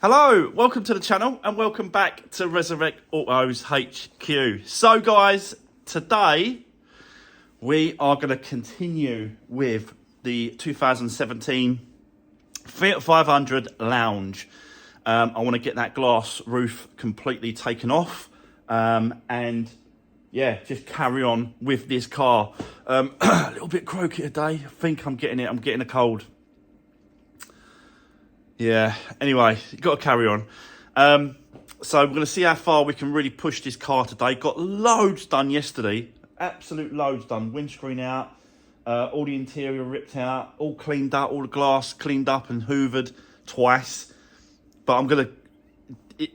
Hello, welcome to the channel and welcome back to Resurwreck Autos HQ. So guys, today we are going to continue with the 2017 Fiat 500 Lounge. I want to get that glass roof completely taken off and yeah, just carry on with this car. A little bit croaky today. I think I'm getting a cold. Yeah, anyway, you've got to carry on. So we're going to see how far we can really push this car today. Got loads done yesterday. Absolute loads done. Windscreen out, all the interior ripped out, all cleaned up, all the glass cleaned up and hoovered twice. But I'm going to...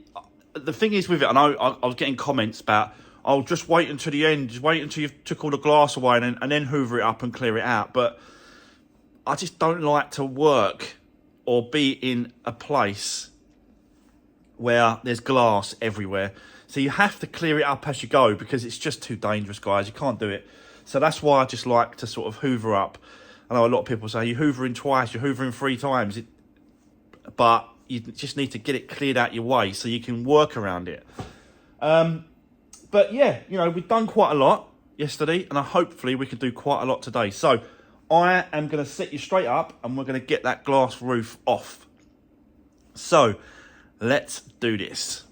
The thing is with it, I know I was getting comments about, oh, just wait until the end. Just wait until you've took all the glass away and then hoover it up and clear it out. But I just don't like to work or be in a place where there's glass everywhere. So you have to clear it up as you go because it's just too dangerous, guys. You can't do it. So that's why I just like to sort of hoover up. I know a lot of people say, you're hoovering twice, you're hoovering 3 times. But you just need to get it cleared out your way so you can work around it. But yeah, you know, we've done quite a lot yesterday and hopefully we can do quite a lot today. So I am going to set you straight up and we're going to get that glass roof off. So let's do this.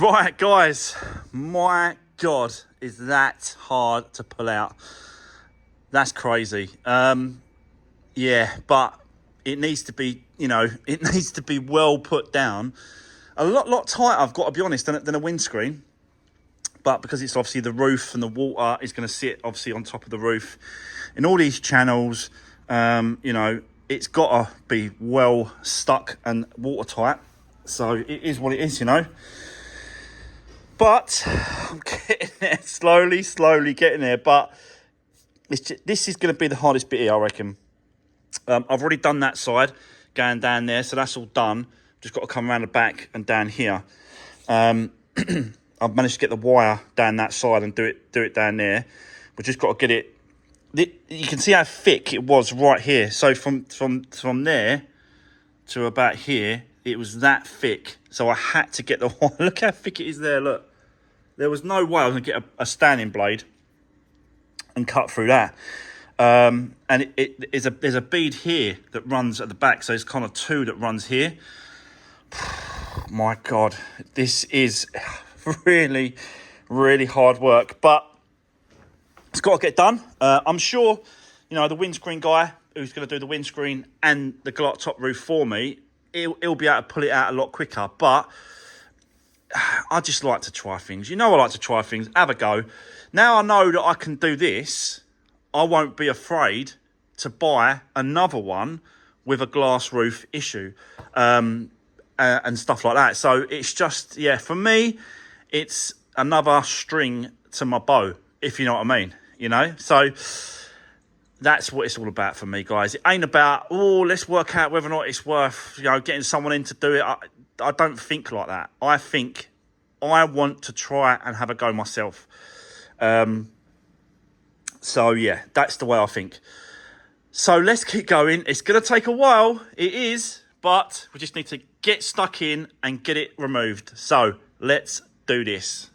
Right, guys, my God, is that hard to pull out. That's crazy. Yeah, but it needs to be, you know, it needs to be well put down. A lot tighter, I've got to be honest, than a windscreen. But because it's obviously the roof and the water is going to sit obviously on top of the roof in all these channels, you know, it's got to be well stuck and watertight. So it is what it is, you know. But I'm getting there, slowly getting there. But this is going to be the hardest bit here, I reckon. I've already done that side, going down there, so that's all done. Just got to come around the back and down here. I've managed to get the wire down that side and do it down there. We've just got to get it. You can see how thick it was right here. So from there to about here, it was that thick. So I had to get the wire. Look how thick it is there. Look, there was no way I was going to get a standing blade and cut through that. And there's a bead here that runs at the back. So it's kind of two that runs here. My God, this is really, really hard work, but it's got to get done. I'm sure, you know, the windscreen guy who's going to do the windscreen and the top roof for me, he'll be able to pull it out a lot quicker. But I just like to try things. You know, I like to try things, have a go. Now I know that I can do this, I won't be afraid to buy another one with a glass roof issue and stuff like that. So it's just, yeah, for me, it's another string to my bow, if you know what I mean, you know? So that's what it's all about for me, guys. It ain't about, oh, let's work out whether or not it's worth, you know, getting someone in to do it. I don't think like that. I think I want to try and have a go myself. So, yeah, that's the way I think. So let's keep going. It's going to take a while. It is, but we just need to get stuck in and get it removed. So let's do this.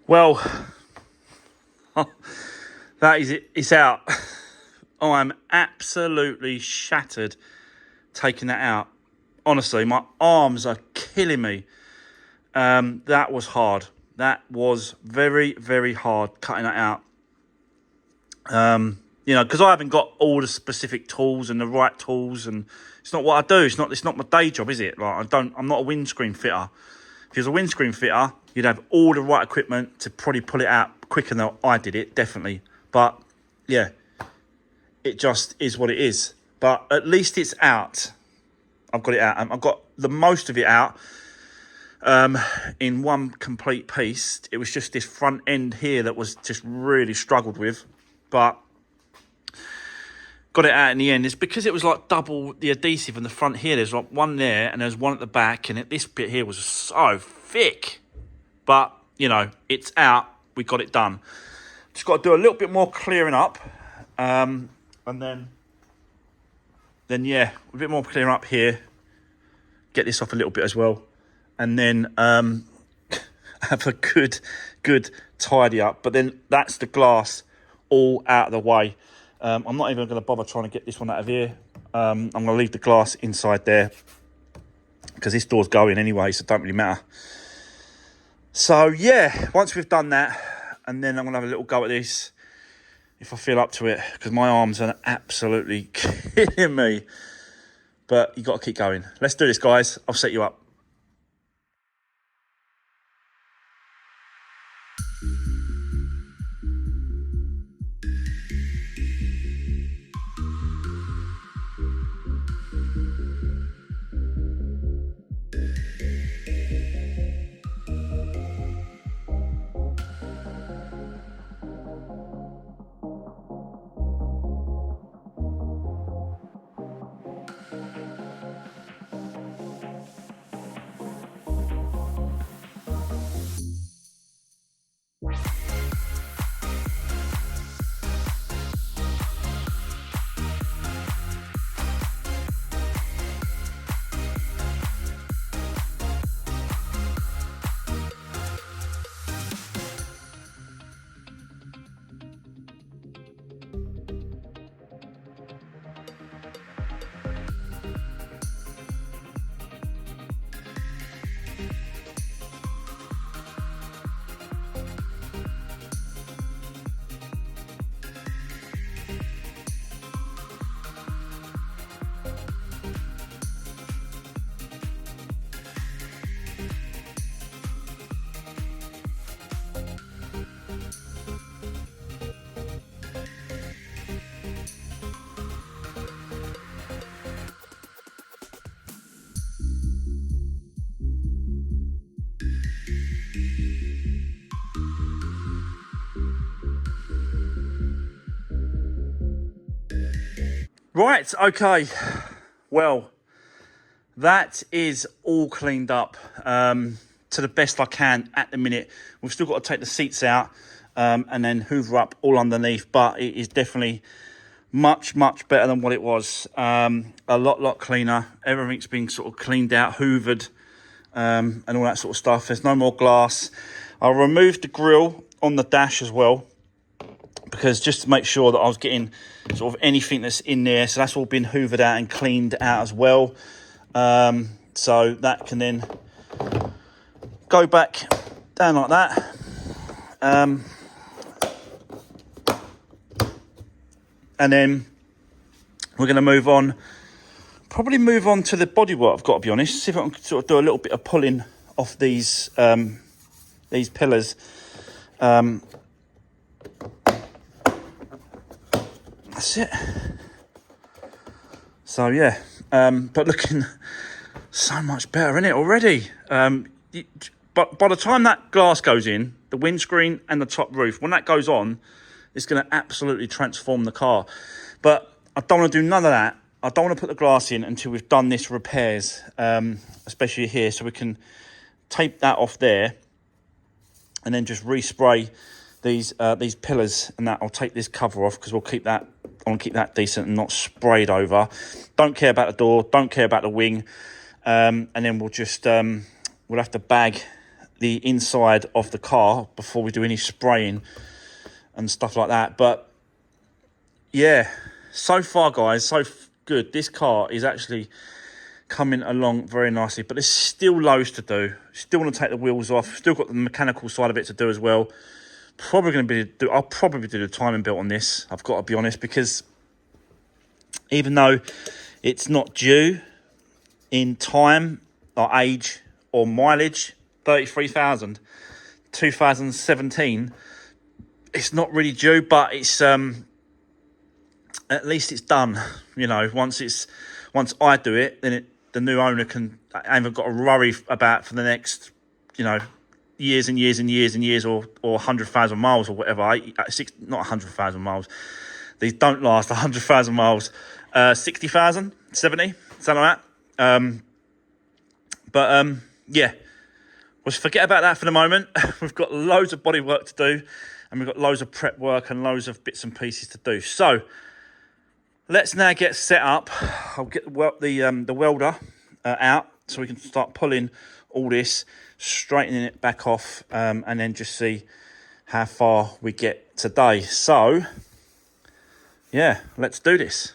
Well, that is it. It's out. Oh, I'm absolutely shattered taking that out. Honestly, my arms are killing me. That was hard. That was very, very hard cutting that out. You know, because I haven't got all the specific tools and the right tools, and it's not what I do. It's not my day job, is it? Like I'm not a windscreen fitter. If you was a windscreen fitter, you'd have all the right equipment to probably pull it out quicker than I did it, definitely. But yeah, it just is what it is. But at least it's out. I've got it out. I've got the most of it out in one complete piece. It was just this front end here that was just really struggled with. But got it out in the end. It's because it was like double the adhesive in the front here. There's like one there and there's one at the back. And this bit here was so thick. But, you know, it's out. We got it done. Just got to do a little bit more clearing up. And then yeah, a bit more clearing up here. Get this off a little bit as well. And then have a good tidy up. But then that's the glass all out of the way. I'm not even going to bother trying to get this one out of here. I'm going to leave the glass inside there because this door's going anyway, so it don't really matter. So, yeah, once we've done that, and then I'm going to have a little go at this if I feel up to it, because my arms are absolutely killing me. But you got to keep going. Let's do this, guys. I'll set you up. Right, okay. Well, that is all cleaned up to the best I can at the minute. We've still got to take the seats out and then hoover up all underneath, but it is definitely much better than what it was. A lot cleaner. Everything's been sort of cleaned out, hoovered, and all that sort of stuff. There's no more glass. I removed the grille on the dash as well, because just to make sure that I was getting sort of anything that's in there. So that's all been hoovered out and cleaned out as well. So that can then go back down like that. And then we're going to move on, probably move on to the bodywork, I've got to be honest. See if I can sort of do a little bit of pulling off these pillars. That's it. So yeah, but looking so much better in it already. But by the time that glass goes in, the windscreen and the top roof, when that goes on, it's going to absolutely transform the car. But I don't want to do none of that. I don't want to put the glass in until we've done this repairs, especially here, so we can tape that off there and then just respray these pillars and that. I'll take this cover off because we'll keep that. I want to keep that decent and not sprayed over. Don't care about the door. Don't care about the wing. And then we'll just we'll have to bag the inside of the car before we do any spraying and stuff like that. But yeah, so far, guys, so good. This car is actually coming along very nicely, but there's still loads to do. Still want to take the wheels off. Still got the mechanical side of it to do as well. I'll probably do the timing belt on this, I've got to be honest, because even though it's not due in time or age or mileage, 33,000, 2017, it's not really due, but it's at least it's done. You know, once I do it, then the new owner I haven't got to worry about for the next, you know, years and years and years and years, or 100,000 miles or whatever. Not 100,000 miles. These don't last 100,000 miles. 60,000, 70, something like that. Yeah, let's forget about that for the moment. We've got loads of body work to do, and we've got loads of prep work and loads of bits and pieces to do. So let's now get set up. I'll get the welder out so we can start pulling all this, straightening it back off, and then just see how far we get today. So yeah, let's do this.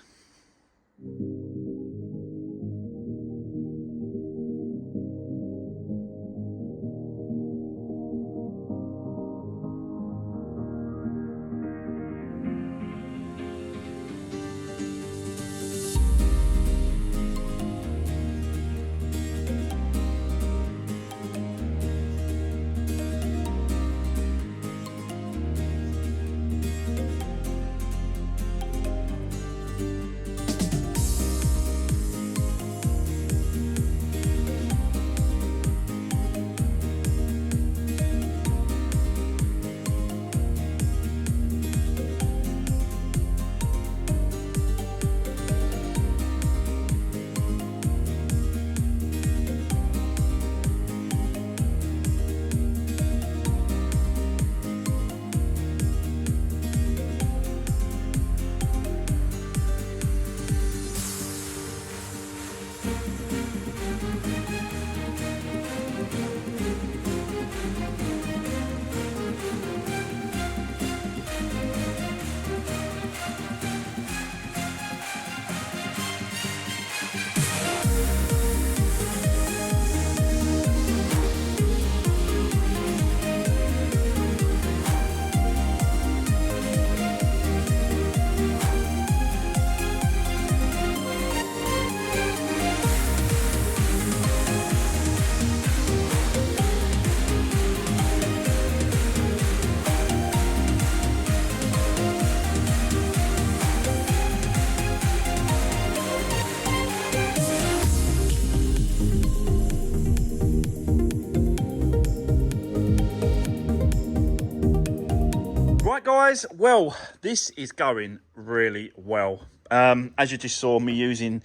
Right, guys, well, this is going really well. As you just saw me using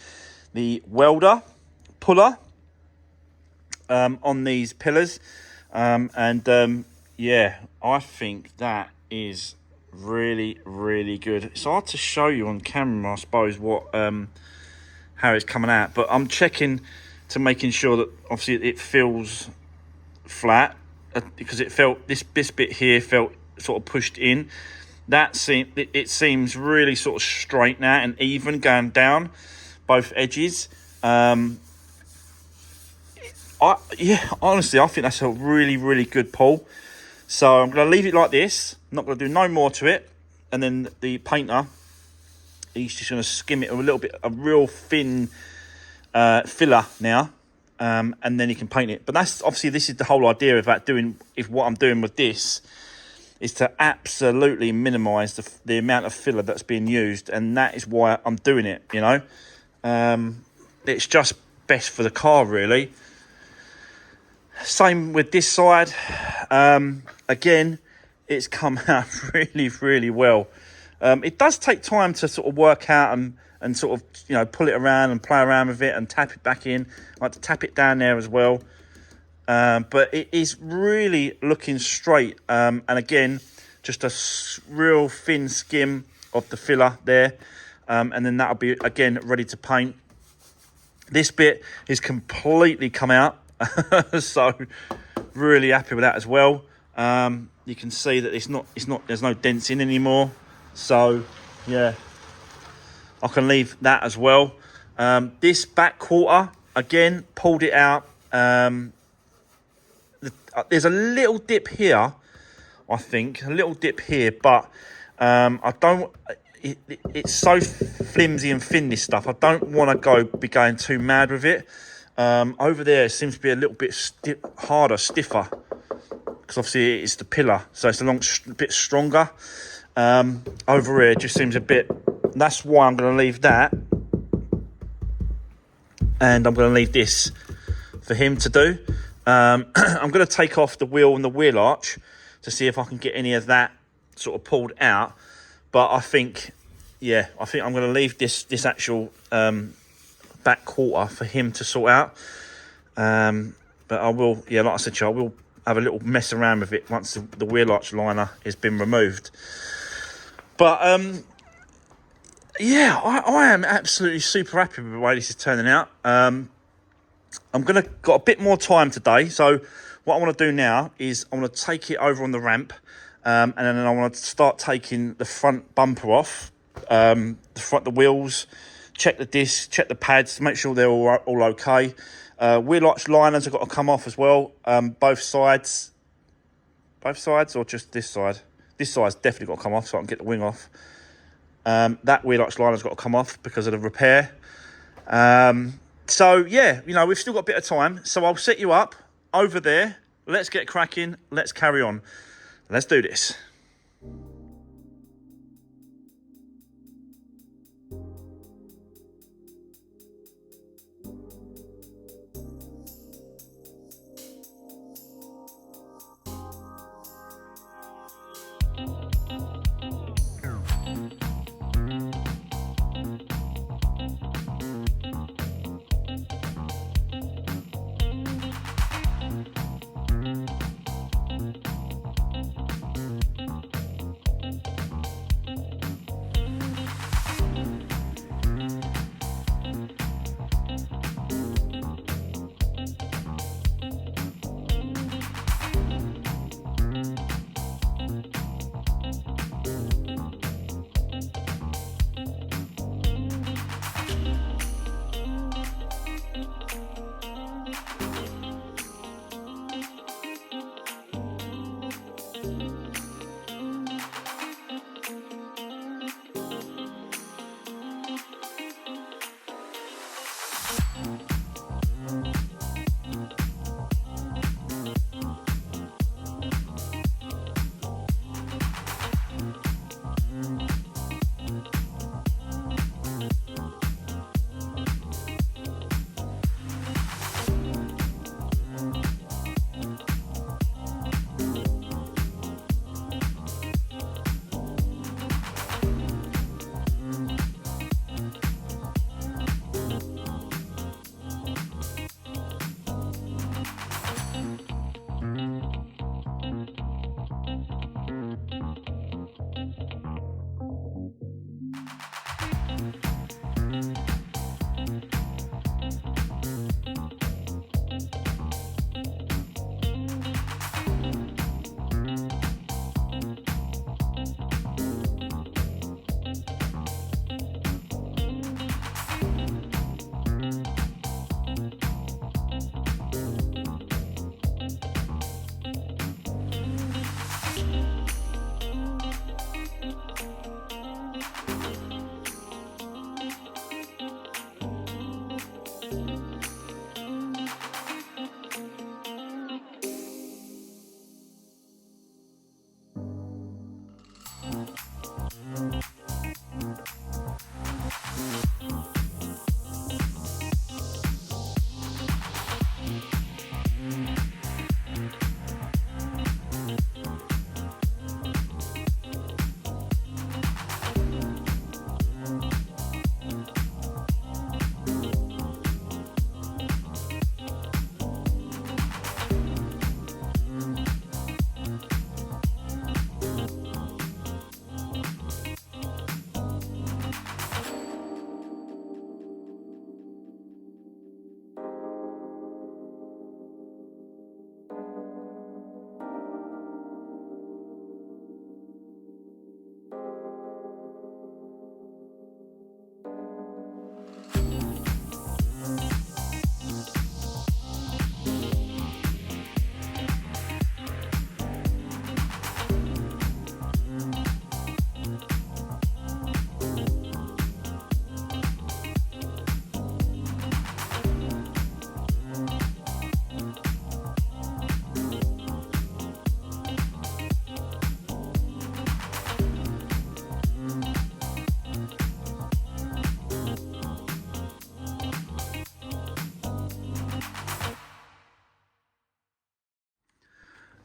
the welder puller on these pillars. Yeah, I think that is really, really good. It's hard to show you on camera, I suppose, what how it's coming out, but I'm checking to making sure that obviously it feels flat, because it felt this bit here felt sort of pushed in. It seems really sort of straight now and even going down both edges. Honestly, I think that's a really, really good pull. So I'm going to leave it like this. I'm not going to do no more to it. And then the painter, he's just going to skim it a little bit, a real thin filler now. And then he can paint it. But that's obviously, this is the whole idea of that what I'm doing with this is to absolutely minimise the amount of filler that's being used. And that is why I'm doing it, you know. It's just best for the car, really. Same with this side. Again, it's come out really, really well. It does take time to sort of work out and sort of, you know, pull it around and play around with it and tap it back in. I like to tap it down there as well. But it is really looking straight. And again, just a real thin skim of the filler there. And then that'll be, again, ready to paint. This bit is completely come out. So really happy with that as well. You can see that there's no dents in anymore. So yeah, I can leave that as well. This back quarter, again, pulled it out. There's a little dip here, I think, a little dip here, but I don't. It's so flimsy and thin, this stuff. I don't want to be going too mad with it. Over there, it seems to be a little bit harder, stiffer, because obviously it's the pillar, so it's a bit stronger. Over here, it just seems a bit. That's why I'm going to leave that, and I'm going to leave this for him to do. I'm going to take off the wheel and the wheel arch to see if I can get any of that sort of pulled out. But I think I'm going to leave this actual back quarter for him to sort out. But I will, like I said to you, I will have a little mess around with it once the wheel arch liner has been removed. But I am absolutely super happy with the way this is turning out. Got a bit more time today, so what I want to do now is I want to take it over on the ramp, and then I want to start taking the front bumper off, the wheels, check the discs, check the pads, make sure they're all okay. Wheel arch liners have got to come off as well, both sides or just this side. This side's definitely got to come off so I can get the wing off. That wheel arch liner's got to come off because of the repair. So yeah, we've still got a bit of time, so I'll set you up over there. Let's get cracking. Let's carry on. Let's do this.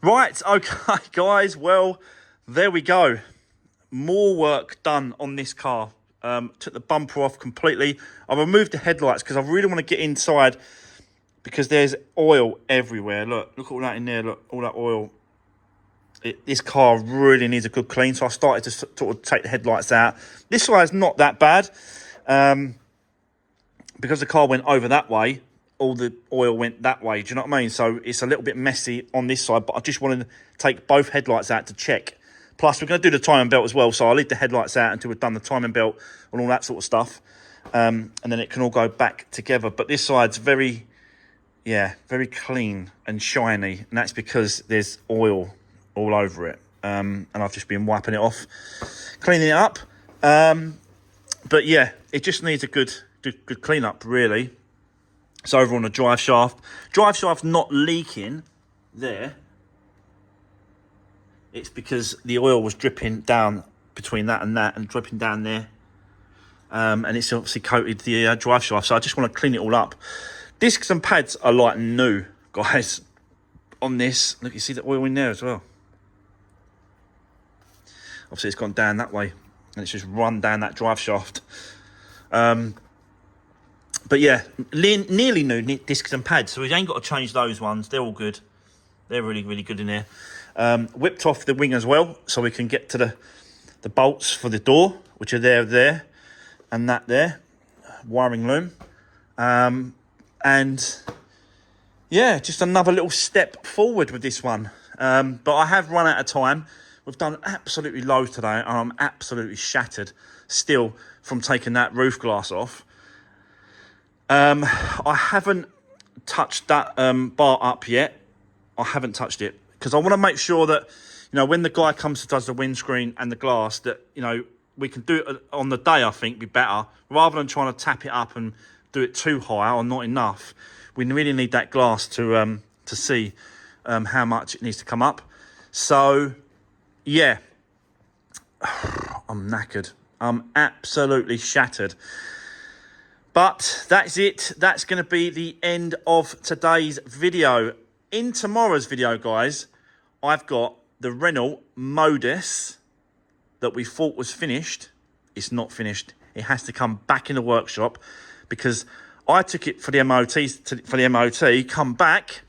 Right, okay, guys. Well, there we go. More work done on this car. Took the bumper off completely. I removed the headlights because I really want to get inside because there's oil everywhere. Look at all that in there. Look, all that oil. This car really needs a good clean. So I started to sort of take the headlights out. This side's not that bad. Because the car went over that way, all the oil went that way. Do you know what I mean? So it's a little bit messy on this side, but I just wanted to take both headlights out to check. Plus, we're going to do the timing belt as well, so I'll leave the headlights out until we've done the timing belt and all that sort of stuff. And then it can all go back together. But this side's very clean and shiny, and that's because there's oil all over it. And I've just been wiping it off, cleaning it up. But yeah, it just needs a good clean up, really. It's over on the drive shaft. Drive shaft not leaking there. It's because the oil was dripping down between that and dripping down there. And it's obviously coated the drive shaft. So I just want to clean it all up. Discs and pads are like new, guys, on this. Look, you see the oil in there as well. Obviously, it's gone down that way. And it's just run down that drive shaft. But yeah, nearly new discs and pads. So we ain't got to change those ones. They're all good. They're really, really good in there. Whipped off the wing as well, so we can get to the bolts for the door, which are there, and that there. Wiring loom. And yeah, just another little step forward with this one. But I have run out of time. We've done absolutely loads today, and I'm absolutely shattered still from taking that roof glass off. I haven't touched that bar up yet. I haven't touched it because I want to make sure that, you know, when the guy comes to does the windscreen and the glass, that, you know, we can do it on the day, I think, be better, rather than trying to tap it up and do it too high or not enough. We really need that glass to see how much it needs to come up. So, yeah, I'm knackered. I'm absolutely shattered. But that's it. That's going to be the end of today's video. In tomorrow's video, guys, I've got the Renault Modus that we thought was finished. It's not finished. It has to come back in the workshop because I took it for the MOT, come back,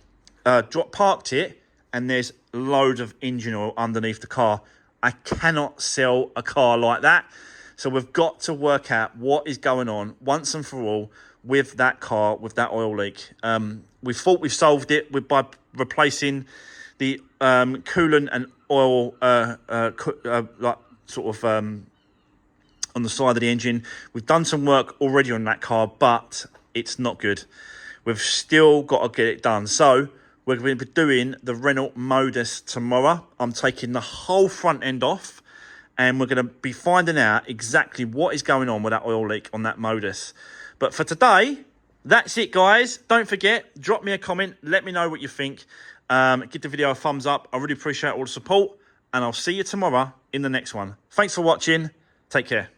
parked it, and there's loads of engine oil underneath the car. I cannot sell a car like that. So we've got to work out what is going on once and for all with that car, with that oil leak. We thought we've solved it by replacing the coolant and oil on the side of the engine. We've done some work already on that car, but it's not good. We've still got to get it done. So we're going to be doing the Renault Modus tomorrow. I'm taking the whole front end off, and we're going to be finding out exactly what is going on with that oil leak on that Modus. But for today, that's it, guys. Don't forget, drop me a comment. Let me know what you think. Give the video a thumbs up. I really appreciate all the support. And I'll see you tomorrow in the next one. Thanks for watching. Take care.